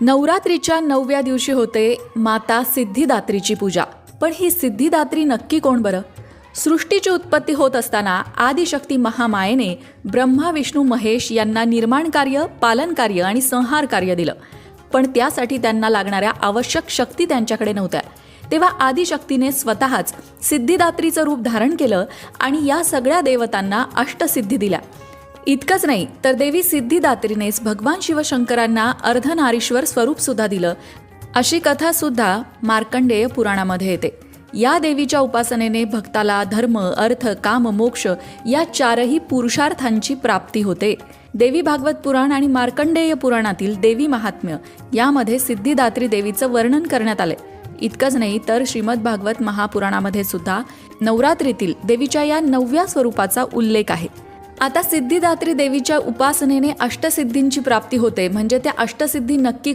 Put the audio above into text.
नवरात्रीच्या 9व्या दिवशी होते माता सिद्धिदात्रीची पूजा. पण ही सिद्धिदात्री नक्की कोण बरं? सृष्टीची उत्पत्ती होत असताना आदिशक्ती महामायेने ब्रह्मा विष्णू महेश यांना निर्माण कार्य, पालन कार्य आणि संहार कार्य दिलं. पण त्यासाठी त्यांना लागणाऱ्या आवश्यक शक्ती त्यांच्याकडे नव्हत्या. तेव्हा आदिशक्तीने स्वतःच सिद्धिदात्रीचं रूप धारण केलं आणि या सगळ्या देवतांना अष्टसिद्धी दिल्या. इतकंच नाही तर देवी सिद्धिदात्रीनेच भगवान शिवशंकरांना अर्धनारीश्वर स्वरूप सुद्धा दिलं, अशी कथा सुद्धा मार्कंडेय पुराणामध्ये येते. या देवीच्या उपासनेने भक्ताला धर्म, अर्थ, काम, मोक्ष या चारही पुरुषार्थांची प्राप्ती होते. देवी भागवत पुराण आणि मार्कंडेय पुराणातील देवी महात्म्य यामध्ये सिद्धिदात्री देवीचं वर्णन करण्यात आले. इतकंच नाही तर श्रीमद भागवत महापुराणामध्ये सुद्धा नवरात्रीतील देवीच्या या 9व्या स्वरूपाचा उल्लेख आहे. आता सिद्धिदात्री देवीच्या उपासनेने अष्टसिद्धींची प्राप्ती होते, म्हणजे त्या अष्टसिद्धी नक्की